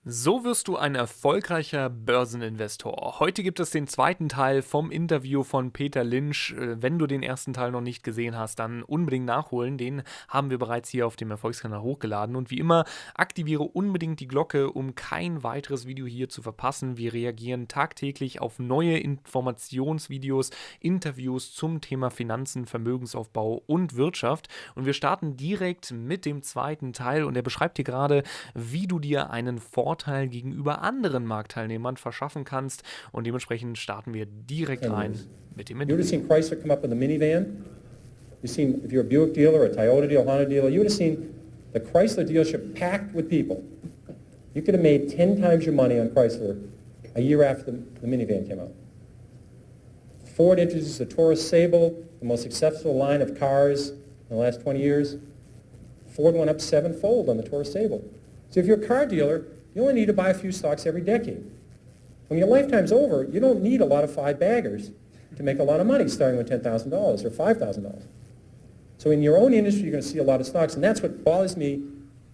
So wirst du ein erfolgreicher Börseninvestor. Heute gibt es den zweiten Teil vom Interview von Peter Lynch. Wenn du den ersten Teil noch nicht gesehen hast, dann unbedingt nachholen. Den haben wir bereits hier auf dem Erfolgskanal hochgeladen. Und wie immer, aktiviere unbedingt die Glocke, um kein weiteres Video hier zu verpassen. Wir reagieren tagtäglich auf neue Informationsvideos, Interviews zum Thema Finanzen, Vermögensaufbau und Wirtschaft. Und wir starten direkt mit dem zweiten Teil. Und er beschreibt dir gerade, wie du dir einen Vorteil gegenüber anderen Marktteilnehmern verschaffen kannst, und dementsprechend starten wir direkt rein mit dem Interview. You would have seen Chrysler come up with a minivan. You've seen, if you're a Buick dealer or a Toyota dealer, Honda dealer, you would have seen the Chrysler dealership packed with people. You could have made 10 times your money on Chrysler a year after the minivan came out. Ford introduced the Taurus Sable, the most successful line of cars in the last 20 years. Ford went up 7-fold on the Taurus Sable. So if you're a car dealer, you only need to buy a few stocks every decade. When your lifetime's over, you don't need a lot of five-baggers to make a lot of money starting with $10,000 or $5,000. So in your own industry, you're going to see a lot of stocks, and that's what bothers me.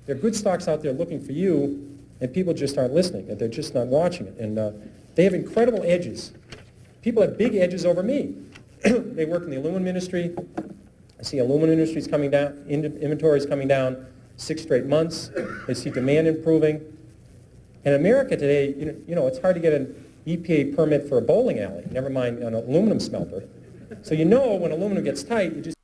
There are good stocks out there looking for you, and people just aren't listening, and they're just not watching it. And they have incredible edges. People have big edges over me. They work in the aluminum industry. I see aluminum industries coming down, inventories coming down 6 straight months. They see demand improving. In America today, you know, it's hard to get an EPA permit for a bowling alley, never mind an aluminum smelter. So you know when aluminum gets tight, you just...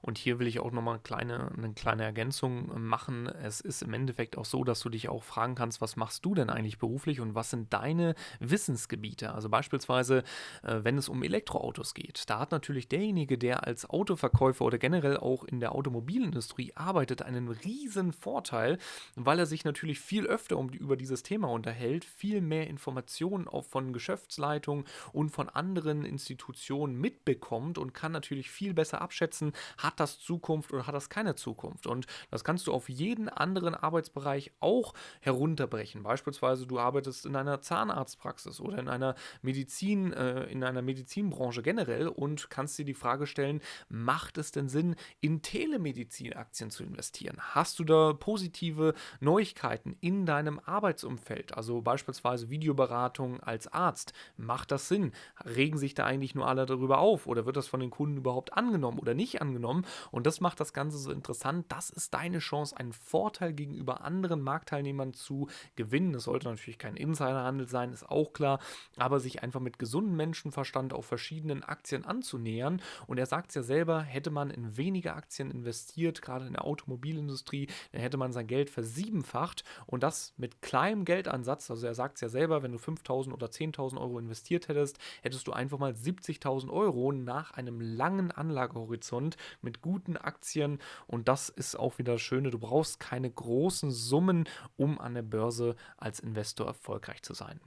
Und hier will ich auch nochmal eine kleine Ergänzung machen. Es ist im Endeffekt auch so, dass du dich auch fragen kannst, was machst du denn eigentlich beruflich und was sind deine Wissensgebiete? Also beispielsweise, wenn es um Elektroautos geht, da hat natürlich derjenige, der als Autoverkäufer oder generell auch in der Automobilindustrie arbeitet, einen riesen Vorteil, weil er sich natürlich viel öfter über dieses Thema unterhält, viel mehr Informationen auch von Geschäftsleitungen und von anderen Institutionen mitbekommt und kann natürlich viel besser abschätzen, hat das Zukunft oder hat das keine Zukunft? Und das kannst du auf jeden anderen Arbeitsbereich auch herunterbrechen. Beispielsweise du arbeitest in einer Zahnarztpraxis oder in einer Medizinbranche generell und kannst dir die Frage stellen, macht es denn Sinn, in Telemedizinaktien zu investieren? Hast du da positive Neuigkeiten in deinem Arbeitsumfeld? Also beispielsweise Videoberatung als Arzt. Macht das Sinn? Regen sich da eigentlich nur alle darüber auf oder wird das von den Kunden überhaupt angenommen oder nicht angenommen? Und das macht das Ganze so interessant. Das ist deine Chance, einen Vorteil gegenüber anderen Marktteilnehmern zu gewinnen. Das sollte natürlich kein Insiderhandel sein, ist auch klar, aber sich einfach mit gesundem Menschenverstand auf verschiedenen Aktien anzunähern. Und er sagt es ja selber, hätte man in weniger Aktien investiert, gerade in der Automobilindustrie, dann hätte man sein Geld versiebenfacht und das mit kleinem Geldansatz. Also er sagt es ja selber, wenn du 5.000 oder 10.000 Euro investiert hättest, hättest du einfach mal 70.000 Euro nach einem langen Anlagehorizont mit guten Aktien, und das ist auch wieder das Schöne, du brauchst keine großen Summen, um an der Börse als Investor erfolgreich zu sein.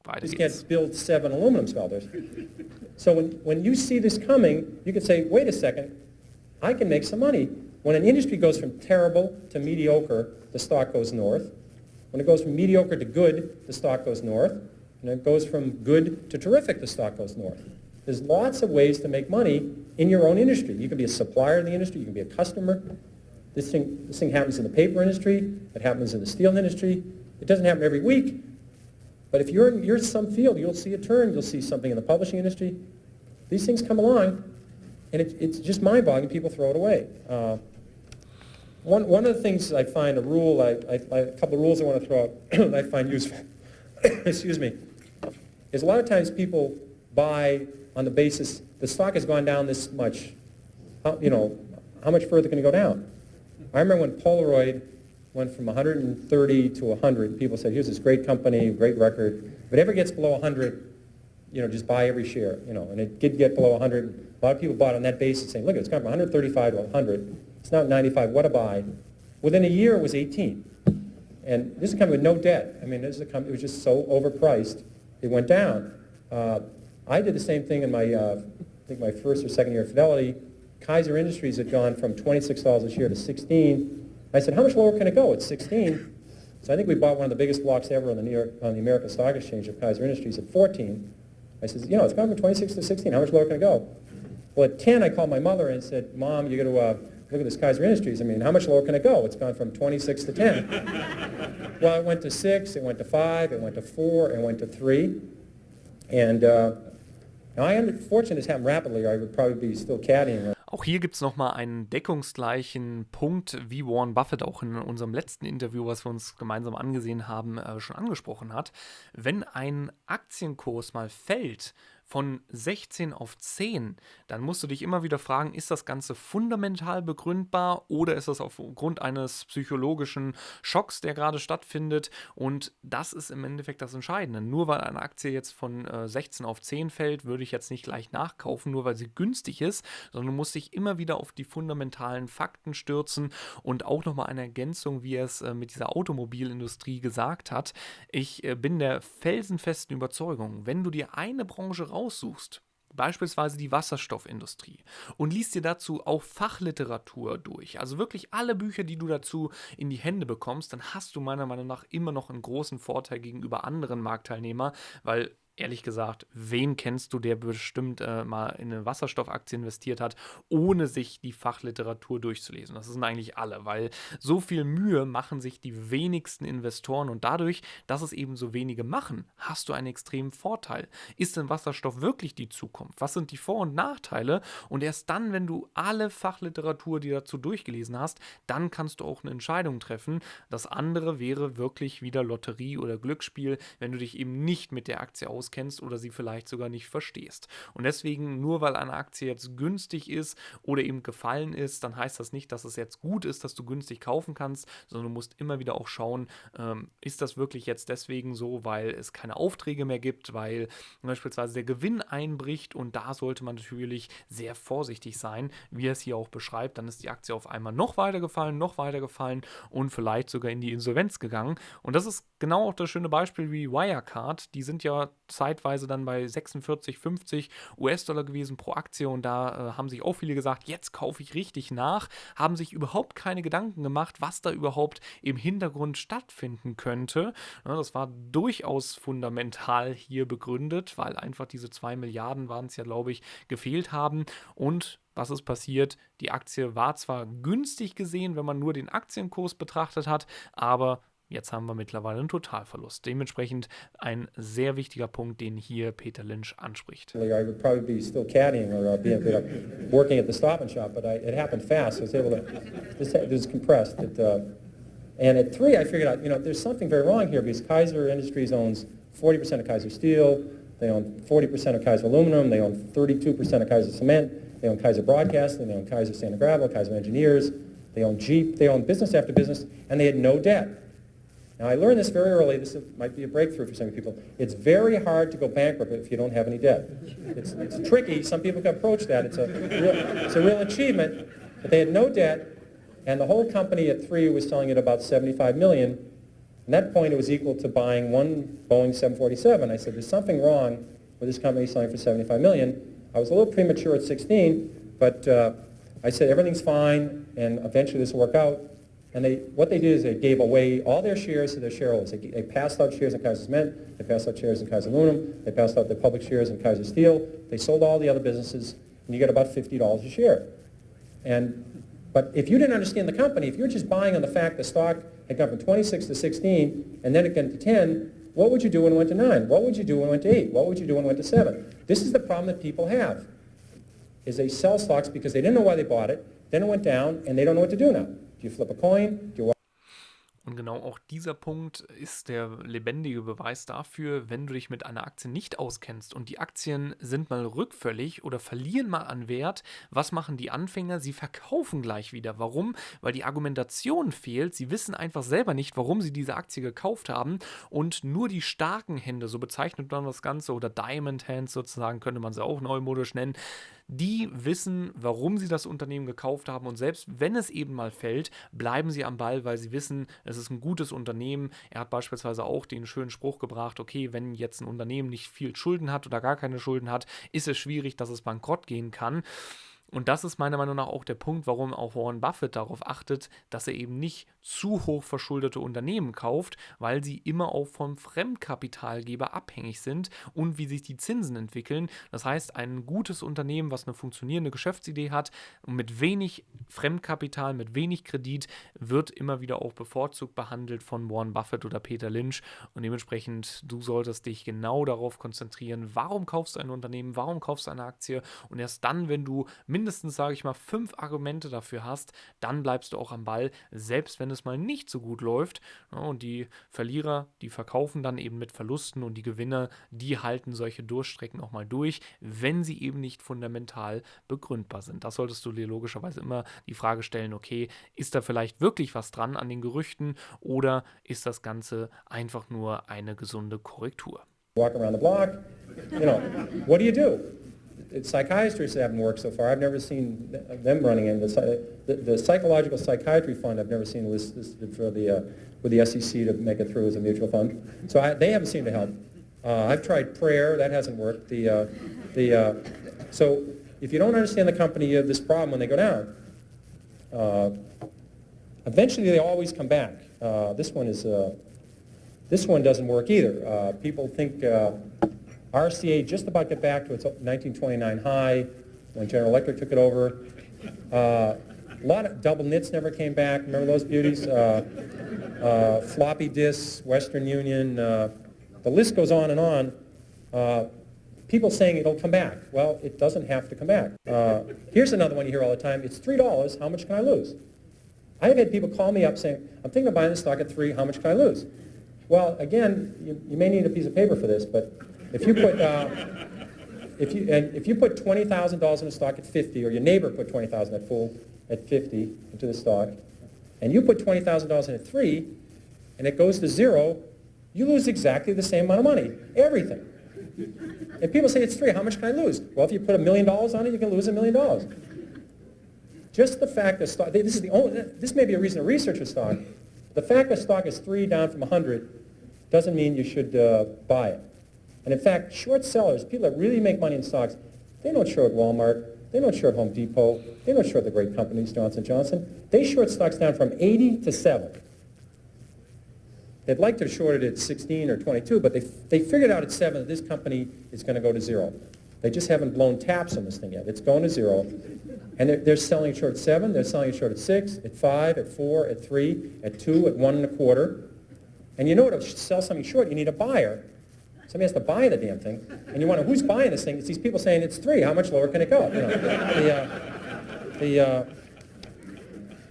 Weiter just geht's. can't build 7 aluminum smelters. So when you see this coming, you can say, wait a second, I can make some money. When an industry goes from terrible to mediocre, the stock goes north. When it goes from mediocre to good, the stock goes north. And it goes from good to terrific, the stock goes north. There's lots of ways to make money in your own industry. You can be a supplier in the industry, you can be a customer. This thing happens in the paper industry, it happens in the steel industry. It doesn't happen every week, but if you're in some field, you'll see a turn, you'll see something in the publishing industry. These things come along, and it's just mind-boggling, people throw it away. One of the things I find a rule, a couple of rules I want to throw out that I find useful, excuse me, is a lot of times people buy on the basis the stock has gone down this much. How much further can it go down? I remember when Polaroid went from 130 to 100, people said, here's this great company, great record. If it ever gets below 100, just buy every share, and it did get below 100. A lot of people bought on that basis saying, look, it's gone from 135 to 100. It's now 95, what a buy. Within a year, it was 18. And this is a company with no debt. I mean, this is a company, it was just so overpriced, it went down. I did the same thing in my, I think my first or second year of Fidelity. Kaiser Industries had gone from $26 a share to 16. I said, how much lower can it go? It's 16. So I think we bought one of the biggest blocks ever on the American Stock Exchange of Kaiser Industries at 14. I said, it's gone from 26 to 16. How much lower can it go? Well, at 10, I called my mother and said, Mom, you got to Look at this Kaiser Industries. I mean, how much lower can it go? It's gone from 26 to 10. Well, it went to 6, it went to 5, it went to 4, it went to 3. And now I am fortunate this happened rapidly, or I would probably be still caddying. Auch hier gibt es nochmal einen deckungsgleichen Punkt, wie Warren Buffett auch in unserem letzten Interview, was wir uns gemeinsam angesehen haben, schon angesprochen hat. Wenn ein Aktienkurs mal fällt von 16 auf 10, dann musst du dich immer wieder fragen, ist das Ganze fundamental begründbar oder ist das aufgrund eines psychologischen Schocks, der gerade stattfindet? Und das ist im Endeffekt das Entscheidende. Nur weil eine Aktie jetzt von 16 auf 10 fällt, würde ich jetzt nicht gleich nachkaufen, nur weil sie günstig ist, sondern du musst dich immer wieder auf die fundamentalen Fakten stürzen. Und auch nochmal eine Ergänzung, wie er es mit dieser Automobilindustrie gesagt hat. Ich bin der felsenfesten Überzeugung, wenn du dir eine Branche raussuchst, beispielsweise die Wasserstoffindustrie, und liest dir dazu auch Fachliteratur durch, also wirklich alle Bücher, die du dazu in die Hände bekommst, dann hast du meiner Meinung nach immer noch einen großen Vorteil gegenüber anderen Marktteilnehmern, weil ehrlich gesagt, wen kennst du, der bestimmt mal in eine Wasserstoffaktie investiert hat, ohne sich die Fachliteratur durchzulesen? Das sind eigentlich alle, weil so viel Mühe machen sich die wenigsten Investoren und dadurch, dass es eben so wenige machen, hast du einen extremen Vorteil. Ist denn Wasserstoff wirklich die Zukunft? Was sind die Vor- und Nachteile? Und erst dann, wenn du alle Fachliteratur, die dazu durchgelesen hast, dann kannst du auch eine Entscheidung treffen. Das andere wäre wirklich wieder Lotterie oder Glücksspiel, wenn du dich eben nicht mit der Aktie auskennst oder sie vielleicht sogar nicht verstehst. Und deswegen, nur weil eine Aktie jetzt günstig ist oder eben gefallen ist, dann heißt das nicht, dass es jetzt gut ist, dass du günstig kaufen kannst, sondern du musst immer wieder auch schauen, ist das wirklich jetzt deswegen so, weil es keine Aufträge mehr gibt, weil beispielsweise der Gewinn einbricht und da sollte man natürlich sehr vorsichtig sein, wie er es hier auch beschreibt. Dann ist die Aktie auf einmal noch weiter gefallen und vielleicht sogar in die Insolvenz gegangen. Und das ist genau auch das schöne Beispiel wie Wirecard. Die sind ja zeitweise dann bei 46, 50 US-Dollar gewesen pro Aktie und da haben sich auch viele gesagt, jetzt kaufe ich richtig nach, haben sich überhaupt keine Gedanken gemacht, was da überhaupt im Hintergrund stattfinden könnte. Ja, das war durchaus fundamental hier begründet, weil einfach diese 2 Milliarden waren es ja, glaube ich, gefehlt haben und was ist passiert? Die Aktie war zwar günstig gesehen, wenn man nur den Aktienkurs betrachtet hat, aber jetzt haben wir mittlerweile einen Totalverlust. Dementsprechend ein sehr wichtiger Punkt, den hier Peter Lynch anspricht. I would probably be still caddying or working at the Stop and Shop, but it happened fast. I was able to, it was compressed. And at 3, I figured out, there's something very wrong here because Kaiser Industries owns 40% of Kaiser Steel, they own 40% of Kaiser Aluminum, they own 32% of Kaiser Cement, they own Kaiser Broadcasting, they own Kaiser Sand and Gravel, Kaiser Engineers, they own Jeep, they own business after business, and they had no debt. Now, I learned this very early. This might be a breakthrough for some people. It's very hard to go bankrupt if you don't have any debt. It's tricky. Some people can approach that. It's a real achievement. But they had no debt, and the whole company at 3 was selling at about $75 million. At that point, it was equal to buying one Boeing 747. I said, there's something wrong with this company selling for $75 million. I was a little premature at 16, but I said, everything's fine, and eventually this will work out. And what they did is they gave away all their shares to their shareholders. They passed out shares in Kaiser Cement, they passed out shares in Kaiser Aluminum, they passed out their public shares in Kaiser Steel, they sold all the other businesses, and you get about $50 a share. But if you didn't understand the company, if you're just buying on the fact the stock had gone from 26 to 16, and then it went to 10, what would you do when it went to 9? What would you do when it went to 8? What would you do when it went to 7? This is the problem that people have, is they sell stocks because they didn't know why they bought it, then it went down, and they don't know what to do now. Do you flip a coin? Do you... Und genau auch dieser Punkt ist der lebendige Beweis dafür, wenn du dich mit einer Aktie nicht auskennst und die Aktien sind mal rückfällig oder verlieren mal an Wert, was machen die Anfänger? Sie verkaufen gleich wieder. Warum? Weil die Argumentation fehlt. Sie wissen einfach selber nicht, warum sie diese Aktie gekauft haben und nur die starken Hände, so bezeichnet man das Ganze, oder Diamond Hands sozusagen, könnte man sie auch neumodisch nennen, die wissen, warum sie das Unternehmen gekauft haben und selbst wenn es eben mal fällt, bleiben sie am Ball, weil sie wissen, es ist ein gutes Unternehmen. Er hat beispielsweise auch den schönen Spruch gebracht, okay, wenn jetzt ein Unternehmen nicht viel Schulden hat oder gar keine Schulden hat, ist es schwierig, dass es bankrott gehen kann. Und das ist meiner Meinung nach auch der Punkt, warum auch Warren Buffett darauf achtet, dass er eben nicht zu hoch verschuldete Unternehmen kauft, weil sie immer auch vom Fremdkapitalgeber abhängig sind und wie sich die Zinsen entwickeln. Das heißt, ein gutes Unternehmen, was eine funktionierende Geschäftsidee hat und mit wenig Fremdkapital, mit wenig Kredit, wird immer wieder auch bevorzugt behandelt von Warren Buffett oder Peter Lynch. Und dementsprechend, du solltest dich genau darauf konzentrieren, warum kaufst du ein Unternehmen, warum kaufst du eine Aktie, und erst dann, wenn du mindestens, sage ich mal, 5 Argumente dafür hast, dann bleibst du auch am Ball, selbst wenn es mal nicht so gut läuft. Ja, und die Verlierer, die verkaufen dann eben mit Verlusten, und die Gewinner, die halten solche Durchstrecken auch mal durch, wenn sie eben nicht fundamental begründbar sind. Das solltest du dir logischerweise immer die Frage stellen, okay, ist da vielleicht wirklich was dran an den Gerüchten, oder ist das Ganze einfach nur eine gesunde Korrektur? Walk around the block, you know, what do you do? Psychiatrists haven't worked so far. I've never seen them running in. The psychological psychiatry fund I've never seen listed for with the SEC to make it through as a mutual fund. So they haven't seemed to help. I've tried prayer. That hasn't worked. So if you don't understand the company, you have this problem when they go down. Eventually, they always come back. This one doesn't work either. People think RCA just about got back to its 1929 high when General Electric took it over. A lot of double nits never came back. Remember those beauties? Floppy disks, Western Union. The list goes on and on. People saying it'll come back. Well, it doesn't have to come back. Here's another one you hear all the time. It's $3. How much can I lose? I have had people call me up saying, I'm thinking of buying the stock at $3. How much can I lose? Well, again, you may need a piece of paper for this, but if you put if you put $20,000 in a stock at 50, or your neighbor put $20,000 at 50 into the stock, and you put $20,000 in at 3, and it goes to 0, you lose exactly the same amount of money, everything. And people say it's 3. How much can I lose? Well, if you put $1 million on it, you can lose $1 million. Just the fact that stock, this may be a reason to research a stock. The fact that stock is 3 down from 100 doesn't mean you should buy it. And in fact, short sellers, people that really make money in stocks, they don't short Walmart, they don't short Home Depot, they don't short the great companies, Johnson & Johnson. They short stocks down from 80 to 7. They'd like to short it at 16 or 22, but they figured out at 7 that this company is going to go to 0. They just haven't blown taps on this thing yet. It's going to 0. And they're selling it short at 7, they're selling it short at 6, at 5, at 4, at 3, at 2, at 1 1/4. And you know to sell something short, you need a buyer. Somebody has to buy the damn thing. And you wonder, who's buying this thing? It's these people saying it's 3. How much lower can it go? You know,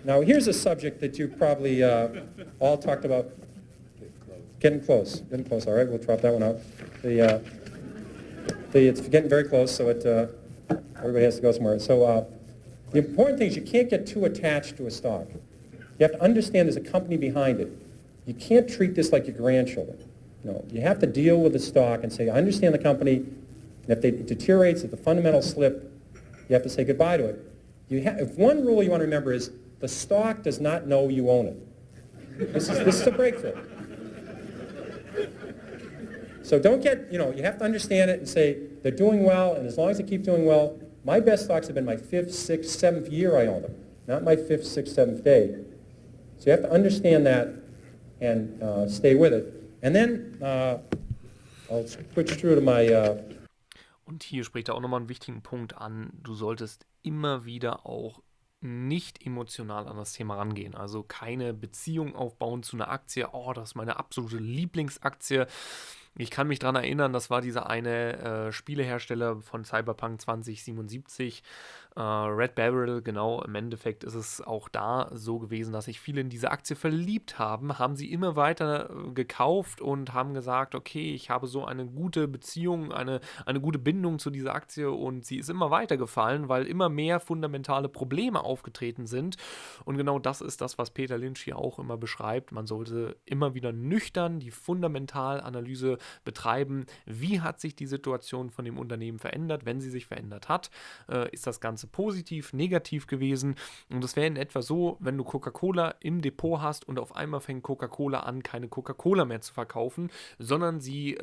now, here's a subject that you probably all talked about. Getting close. All right, we'll drop that one out. It's getting very close, so everybody has to go somewhere. So the important thing is you can't get too attached to a stock. You have to understand there's a company behind it. You can't treat this like your grandchildren. No, you have to deal with the stock and say, I understand the company, and if it deteriorates, if the fundamentals slip, you have to say goodbye to it. If one rule you want to remember is the stock does not know you own it. This is a breakthrough. So don't get, you have to understand it and say they're doing well, and as long as they keep doing well, my best stocks have been my 5th, 6th, 7th year I own them, not my 5th, 6th, 7th day. So you have to understand that and stay with it. And then I'll switch through to my... Und hier spricht er auch nochmal einen wichtigen Punkt an. Du solltest immer wieder auch nicht emotional an das Thema rangehen. Also keine Beziehung aufbauen zu einer Aktie. Oh, das ist meine absolute Lieblingsaktie. Ich kann mich daran erinnern, das war dieser eine Spielehersteller von Cyberpunk 2077, Red Barrel, genau. Im Endeffekt ist es auch da so gewesen, dass sich viele in diese Aktie verliebt haben sie immer weiter gekauft und haben gesagt, okay, ich habe so eine gute Beziehung, eine gute Bindung zu dieser Aktie, und sie ist immer weiter gefallen, weil immer mehr fundamentale Probleme aufgetreten sind. Und genau das ist das, was Peter Lynch hier auch immer beschreibt. Man sollte immer wieder nüchtern die Fundamentalanalyse betreiben. Wie hat sich die Situation von dem Unternehmen verändert? Wenn sie sich verändert hat, ist das Ganze positiv, negativ gewesen. Und das wäre in etwa so, wenn du Coca-Cola im Depot hast und auf einmal fängt Coca-Cola an, keine Coca-Cola mehr zu verkaufen, sondern sie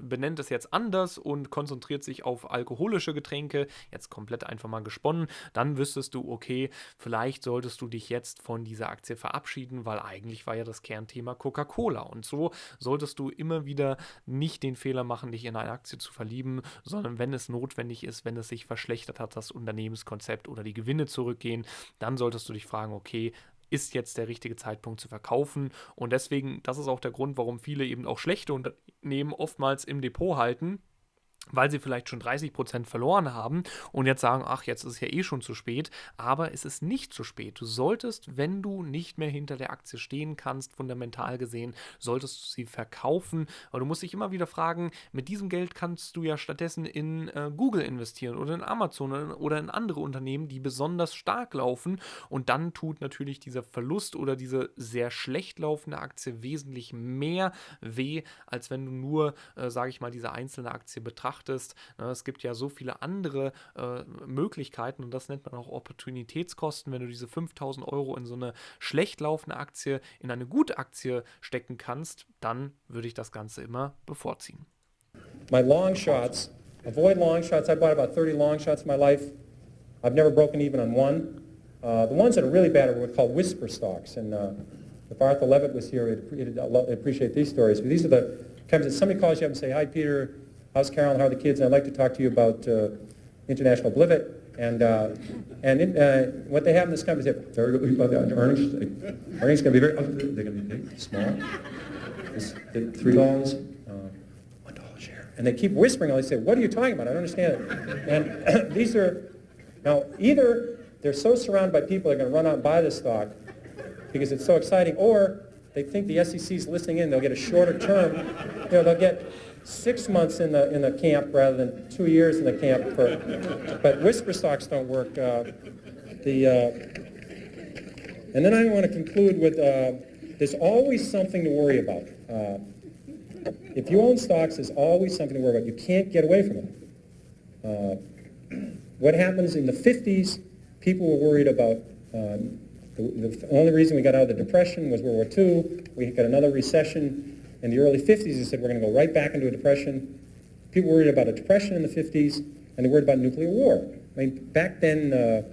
benennt es jetzt anders und konzentriert sich auf alkoholische Getränke, jetzt komplett einfach mal gesponnen, dann wüsstest du, okay, vielleicht solltest du dich jetzt von dieser Aktie verabschieden, weil eigentlich war ja das Kernthema Coca-Cola. Und so solltest du immer wieder nicht den Fehler machen, dich in eine Aktie zu verlieben, sondern wenn es notwendig ist, wenn es sich verschlechtert hat, das Unternehmenskonzept oder die Gewinne zurückgehen, dann solltest du dich fragen, okay, ist jetzt der richtige Zeitpunkt zu verkaufen? Und deswegen, das ist auch der Grund, warum viele eben auch schlechte Unternehmen oftmals im Depot halten, weil sie vielleicht schon 30% verloren haben und jetzt sagen, ach, jetzt ist es ja eh schon zu spät, aber es ist nicht zu spät. Du solltest, wenn du nicht mehr hinter der Aktie stehen kannst, fundamental gesehen, solltest du sie verkaufen, aber du musst dich immer wieder fragen, mit diesem Geld kannst du ja stattdessen in Google investieren oder in Amazon oder in andere Unternehmen, die besonders stark laufen und dann tut natürlich dieser Verlust oder diese sehr schlecht laufende Aktie wesentlich mehr weh, als wenn du nur, sage ich mal, diese einzelne Aktie betrachtest. Es gibt ja so viele andere Möglichkeiten und das nennt man auch Opportunitätskosten. Wenn du diese 5.000 Euro in so eine schlecht laufende Aktie, in eine gute Aktie stecken kannst, dann würde ich das Ganze immer bevorziehen. My long shots, avoid long shots. I bought about 30 long shots in my life. I've never broken even on one. The ones that are really bad are what we call whisper stocks. And if Arthur Levitt was here, he'd appreciate these stories. But these are the times that somebody calls you up and say, "Hi, Peter. How's Carolyn? How are the kids? And I'd like to talk to you about International Buffett." And what they have in this company is very good about the earnings. Earnings going to be very, they're going to be big, small. $3, $1 a share. And they keep whispering. They say, "What are you talking about? I don't understand it." And these are, now either they're so surrounded by people that are going to run out and buy this stock because it's so exciting, or they think the SEC's listening in. They'll get a shorter term. They'll get 6 months in the camp rather than 2 years in the camp. But whisper stocks don't work. And then I want to conclude with there's always something to worry about. If you own stocks, there's always something to worry about. You can't get away from it. What happens in the 50s, people were worried about the only reason we got out of the Depression was World War II. We got another recession. In the early 50s, they said we're going to go right back into a depression. People were worried about a depression in the 50s, and they worried about nuclear war. I mean, back then, the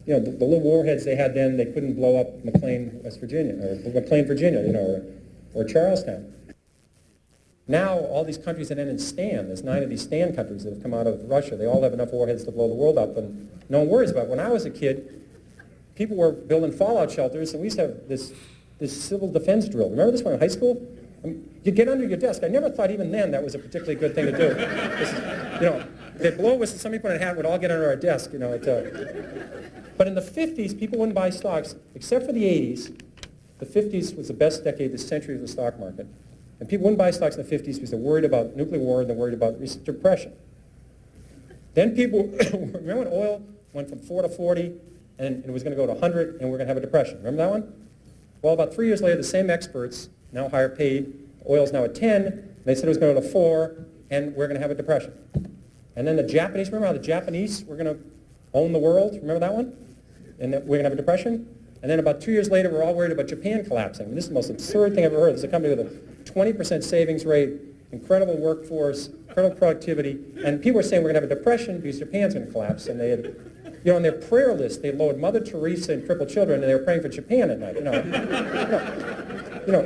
little warheads they had then, they couldn't blow up McLean, West Virginia, or McLean, Virginia, or Charlestown. Now, all these countries that end in Stan, there's 9 of these Stan countries that have come out of Russia. They all have enough warheads to blow the world up, and no one worries about it. When I was a kid, people were building fallout shelters, and we used to have this civil defense drill. Remember this one in high school? You get under your desk. I never thought even then that was a particularly good thing to do. They'd blow whistles, somebody put on a hat, we'd all get under our desk. But in the 50s, people wouldn't buy stocks, except for the 80s. The 50s was the best decade, this century of the stock market. And people wouldn't buy stocks in the 50s because they're worried about nuclear war and they're worried about depression. Then people, remember when oil went from 4 to 40 and it was going to go to 100 and we're going to have a depression? Remember that one? Well, about 3 years later, the same experts, now higher paid, oil's now at 10, and they said it was going to go to 4 and we're going to have a depression. And then the Japanese, remember how the Japanese were going to own the world? Remember that one? And that we're going to have a depression? And then about 2 years later, we're all worried about Japan collapsing. And this is the most absurd thing I've ever heard. There's a company with a 20% savings rate, incredible workforce, incredible productivity, and people were saying we're going to have a depression because Japan's going to collapse. And they had, on their prayer list, they lowered Mother Teresa and crippled children, and they were praying for Japan at night.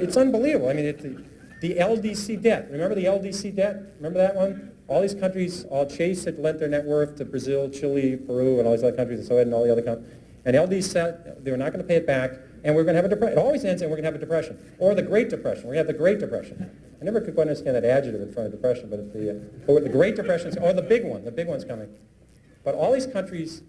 It's unbelievable. I mean, the LDC debt. Remember the LDC debt? Remember that one? All these countries, all Chase had lent their net worth to Brazil, Chile, Peru, and all these other countries, and so and all the other countries. And LD said they were not going to pay it back, and we're going to have a depression. It always ends and we're going to have a depression. Or the Great Depression. We're going to have the Great Depression. I never could quite understand that adjective in front of depression, but the Great Depression, or the big one. The big one's coming. But all these countries...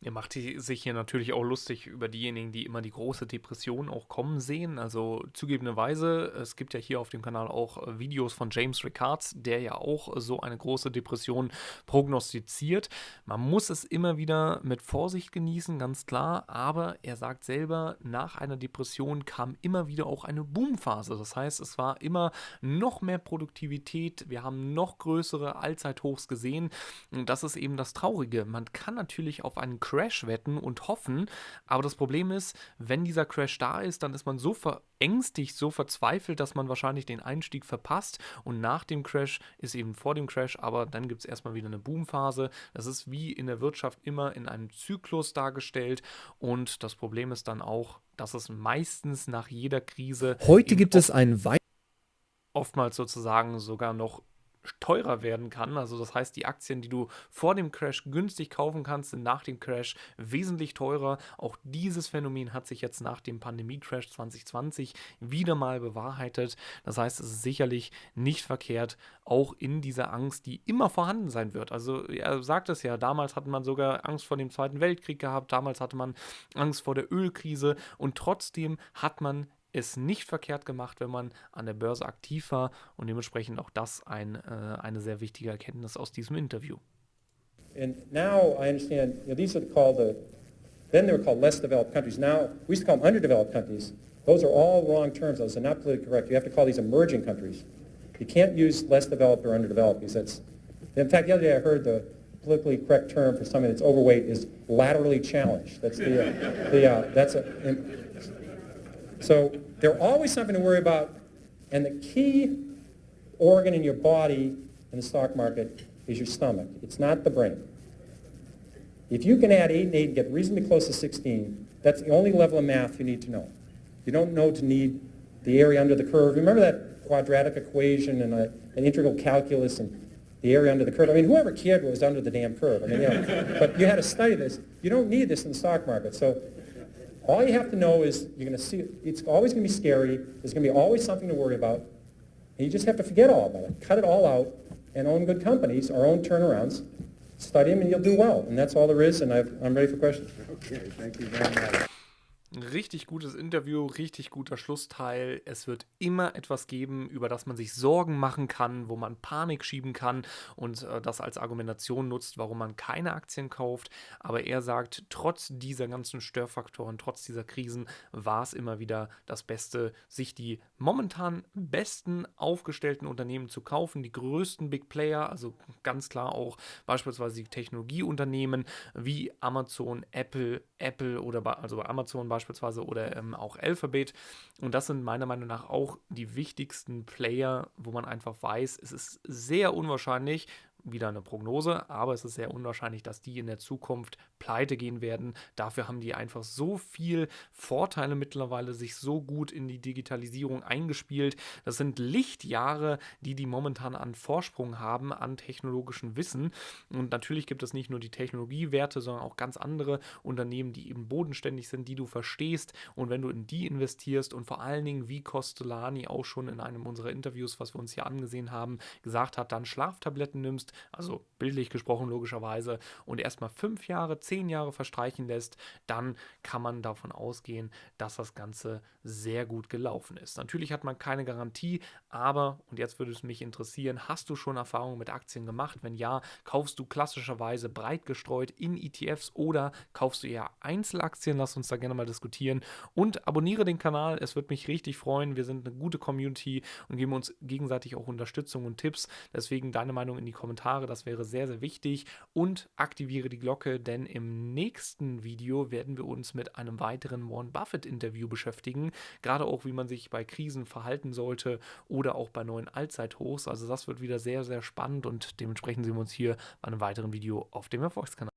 Er macht sich hier natürlich auch lustig über diejenigen, die immer die große Depression auch kommen sehen. Also zugegebenerweise, es gibt ja hier auf dem Kanal auch Videos von James Ricards, der ja auch so eine große Depression prognostiziert. Man muss es immer wieder mit Vorsicht genießen, ganz klar, aber er sagt selber, nach einer Depression kam immer wieder auch eine Boomphase. Das heißt, es war immer noch mehr Produktivität, wir haben noch größere Allzeithochs gesehen und das ist eben das Traurige. Man kann natürlich auf einen Crash wetten und hoffen, aber das Problem ist, wenn dieser Crash da ist, dann ist man so verängstigt, so verzweifelt, dass man wahrscheinlich den Einstieg verpasst und nach dem Crash ist eben vor dem Crash, aber dann gibt es erstmal wieder eine Boomphase. Das ist wie in der Wirtschaft immer in einem Zyklus dargestellt und das Problem ist dann auch, dass es meistens nach jeder Krise Heute gibt es ein oftmals sozusagen sogar noch teurer werden kann. Also das heißt, die Aktien, die du vor dem Crash günstig kaufen kannst, sind nach dem Crash wesentlich teurer. Auch dieses Phänomen hat sich jetzt nach dem Pandemie-Crash 2020 wieder mal bewahrheitet. Das heißt, es ist sicherlich nicht verkehrt, auch in dieser Angst, die immer vorhanden sein wird. Also er sagt es ja, damals hatte man sogar Angst vor dem Zweiten Weltkrieg gehabt, damals hatte man Angst vor der Ölkrise und trotzdem hat man es nicht verkehrt gemacht, wenn man an der Börse aktiv war und dementsprechend auch das eine sehr wichtige Erkenntnis aus diesem Interview. And now I understand, these are then they were called less developed countries. Now, we used to call them underdeveloped countries. Those are all wrong terms. Those are not politically correct. You have to call these emerging countries. You can't use less developed or underdeveloped because that's, in fact, the other day I heard the politically correct term for something that's overweight is laterally challenged. That's so there's always something to worry about, and the key organ in your body in the stock market is your stomach. It's not the brain. If you can add 8 and 8 and get reasonably close to 16, that's the only level of math you need to know. You don't know to need the area under the curve. Remember that quadratic equation and an integral calculus and the area under the curve? I mean, whoever cared what was under the damn curve? I mean, but you had to study this. You don't need this in the stock market. So all you have to know is you're going to see, it's always going to be scary. There's going to be always something to worry about. And you just have to forget all about it. Cut it all out and own good companies or own turnarounds. Study them and you'll do well. And that's all there is, and I'm ready for questions. Okay, thank you very much. Richtig gutes Interview, richtig guter Schlussteil. Es wird immer etwas geben, über das man sich Sorgen machen kann, wo man Panik schieben kann und das als Argumentation nutzt, warum man keine Aktien kauft. Aber er sagt, trotz dieser ganzen Störfaktoren, trotz dieser Krisen, war es immer wieder das Beste, sich die momentan besten aufgestellten Unternehmen zu kaufen, die größten Big Player, also ganz klar auch beispielsweise die Technologieunternehmen wie Amazon, Apple oder also Amazon beispielsweise oder auch Alphabet. Und das sind meiner Meinung nach auch die wichtigsten Player, wo man einfach weiß, es ist sehr unwahrscheinlich, wieder eine Prognose, aber es ist sehr unwahrscheinlich, dass die in der Zukunft pleite gehen werden. Dafür haben die einfach so viel Vorteile mittlerweile, sich so gut in die Digitalisierung eingespielt. Das sind Lichtjahre, die momentan an Vorsprung haben, an technologischem Wissen. Und natürlich gibt es nicht nur die Technologiewerte, sondern auch ganz andere Unternehmen, die eben bodenständig sind, die du verstehst. Und wenn du in die investierst und vor allen Dingen, wie Kostolani auch schon in einem unserer Interviews, was wir uns hier angesehen haben, gesagt hat, dann Schlaftabletten nimmst, also bildlich gesprochen logischerweise, und erstmal 5 Jahre, 10 Jahre verstreichen lässt, dann kann man davon ausgehen, dass das Ganze sehr gut gelaufen ist. Natürlich hat man keine Garantie, aber, und jetzt würde es mich interessieren, hast du schon Erfahrungen mit Aktien gemacht? Wenn ja, kaufst du klassischerweise breit gestreut in ETFs oder kaufst du eher Einzelaktien? Lass uns da gerne mal diskutieren und abonniere den Kanal, es würde mich richtig freuen. Wir sind eine gute Community und geben uns gegenseitig auch Unterstützung und Tipps, deswegen deine Meinung in die Kommentare, das wäre sehr, sehr wichtig, und aktiviere die Glocke, denn im nächsten Video werden wir uns mit einem weiteren Warren Buffett Interview beschäftigen, gerade auch wie man sich bei Krisen verhalten sollte oder auch bei neuen Allzeithochs. Also das wird wieder sehr, sehr spannend und dementsprechend sehen wir uns hier bei einem weiteren Video auf dem Erfolgskanal.